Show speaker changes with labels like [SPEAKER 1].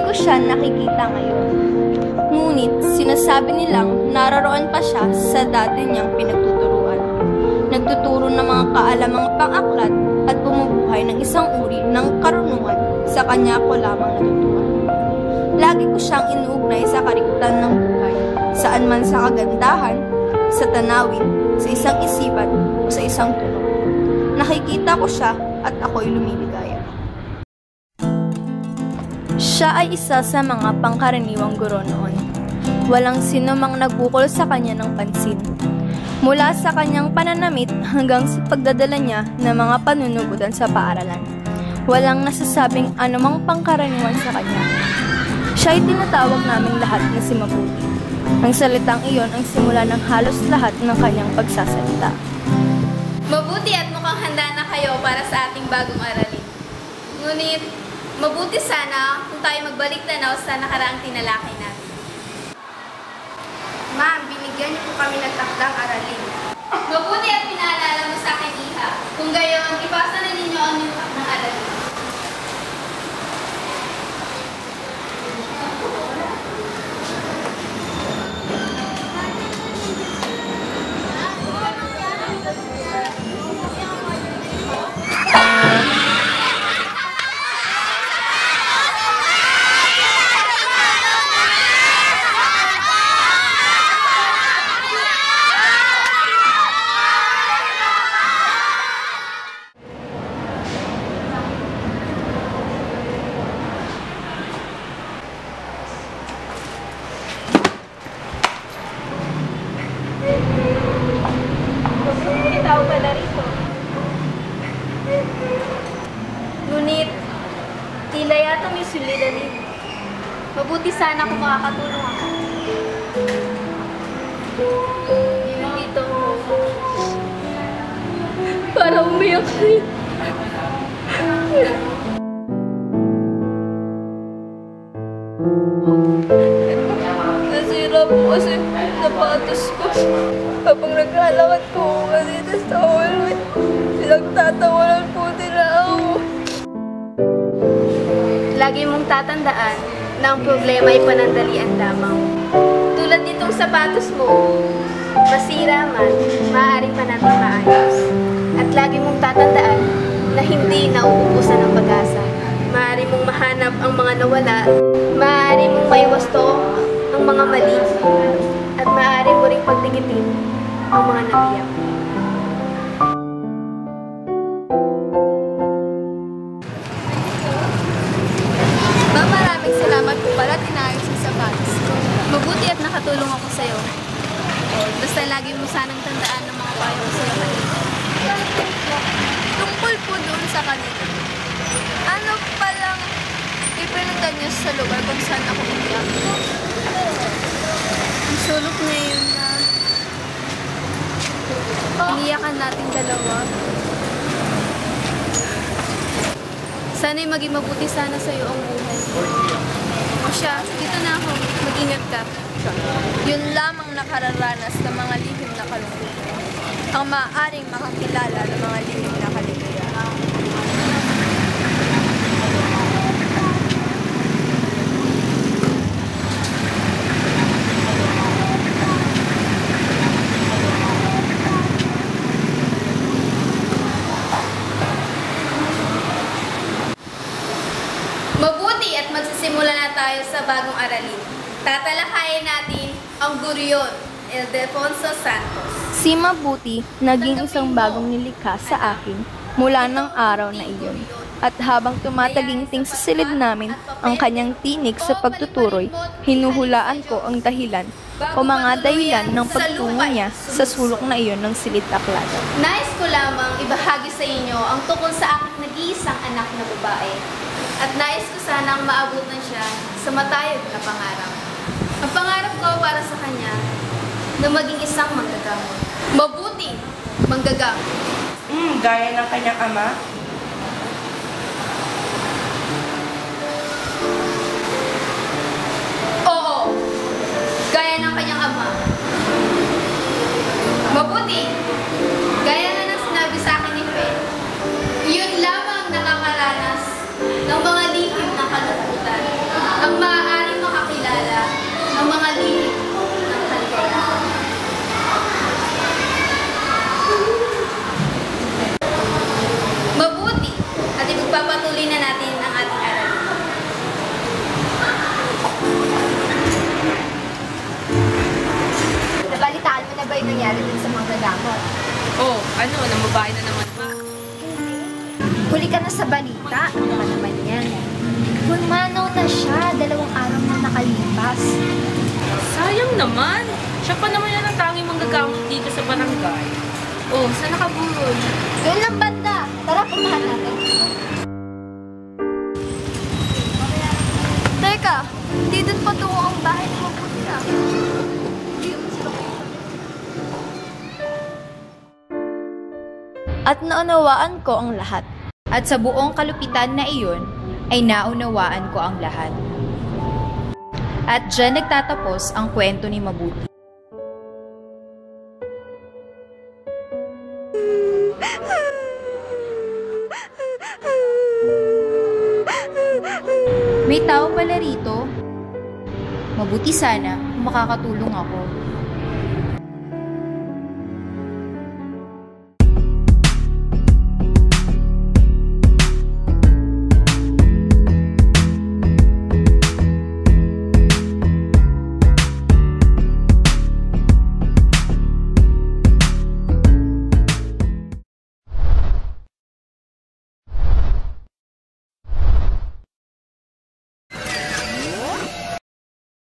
[SPEAKER 1] ko siya nakikita ngayon. Ngunit sinasabi nilang naroroon pa siya sa dati niyang pinagtuturuan. Nagtuturo ng mga kaalamang pang-aklat at bumubuhay ng isang uri ng karunungan sa kanya ko lamang natutuhan. Lagi ko siyang inuugnay sa kariktan ng buhay, saan man sa kagandahan, sa tanawin, sa isang isipan o sa isang tunog. Nakikita ko siya at ako'y lumiligaya. Siya ay isa sa mga pangkaraniwang guro noon. Walang sino mang nagbukol sa kanya ng pansin. Mula sa kanyang pananamit hanggang sa pagdadala niya ng mga panunugutan sa paaralan. Walang nasasabing anumang pangkaraniwan sa kanya. Siya ay tinatawag naming lahat na si Mabuti. Ang salitang iyon ang simula ng halos lahat ng kanyang pagsasalita.
[SPEAKER 2] Mabuti at mukhang handa na kayo para sa ating bagong aralin. Ngunit, mabuti sana kung tayo magbalik tanaw sa nakaraang tinalakay natin.
[SPEAKER 3] Ma'am, binigyan niyo po kami ng takdang aralin.
[SPEAKER 2] Mabuti at pinaalala mo sa akin, Iha. Kung gayon, ipasa na ninyo ang inyong takdang aralin.
[SPEAKER 3] Ngunit, tila yata may suliranin. Mabuti sana kung makakatulong ako. Nandito ako. Para umiyak rin. Nasira po kasi sapatos ko. Habang naglalakad po ako dito sa hallway, pinagtatawanan po nila ako. Lagi mong tatandaan na ang problema ay panandalian lamang. Tulad nitong sapatos mo, masira man, maaaring pa natin maayos. At lagi mong tatandaan na hindi nauubusan ng pag-asa. Maaari mong mahanap ang mga nawala, maaari mong maiwasto ang mga mali, at maaari mo ring pagdikitin ang mga nabiyak.
[SPEAKER 2] Maraming salamat po pala tinayos ang sapatos ko. Mabuti at nakatulong ako sa'yo. Basta lagi mo sanang tandaan ng mga payo ko sa'yo kanina.
[SPEAKER 1] Tungkol po doon sa kanina. Ano palang ipinundan niyo sa lugar kung saan ako umiyak?
[SPEAKER 3] Ang sulok na yun na iniyakan natin dalawa. Sana'y maging mabuti sana sa'yo ang buhay. O siya, dito na ako. Mag-ingat ka.
[SPEAKER 1] Yun lamang nakararanas ng mga lihim na kalungkutan. Ang maaaring makakilala ng mga lihim na kaligayahan.
[SPEAKER 2] Mabuti at magsisimula na tayo sa bagong aralin. Tatalakayin natin ang Gurion, Ildefonso Santos.
[SPEAKER 1] Si Mabuti naging isang bagong nilikha sa akin mula ng araw na iyon. At habang tumataginting sa silid namin ang kanyang tinig sa pagtuturoy, hinuhulaan ko ang dahilan o mga dahilan ng pagtungo niya sa sulok na iyon ng silid aklada.
[SPEAKER 2] Nais ko lamang ibahagi sa inyo ang tungkol sa aking nag-iisang anak na babae. At nais ko sanang maabutan siya sa matayog na pangarap. Ang pangarap ko para sa kanya na maging isang manggagamot. Mabuting manggagamot.
[SPEAKER 4] Gaya ng kanyang ama.
[SPEAKER 2] Oo, gaya ng kanyang ama. Mabuti, gaya na ng sinabi sa akin ni Fe, yun lamang nakakaranas ng mga lihim ng kalungkutan. Ang
[SPEAKER 5] Oh, ano? Nambabae na naman ba?
[SPEAKER 3] Huli ka na sa balita. Ano ba naman yan? Pumanaw na siya. 2 araw na nakalipas.
[SPEAKER 5] Sayang naman. Siya pa naman yan ang tanging manggagamot dito sa barangay. Oh, saan nakaburol?
[SPEAKER 3] Doon lang banda. Tara, pumahan natin.
[SPEAKER 1] Teka, hindi doon patungo ang bahay ni Mabuti ah. At naunawaan ko ang lahat.
[SPEAKER 6] At sa buong kalupitan na iyon, ay naunawaan ko ang lahat. At diyan nagtatapos ang kwento ni Mabuti. May tao pala rito. Mabuti sana kung makakatulong ako.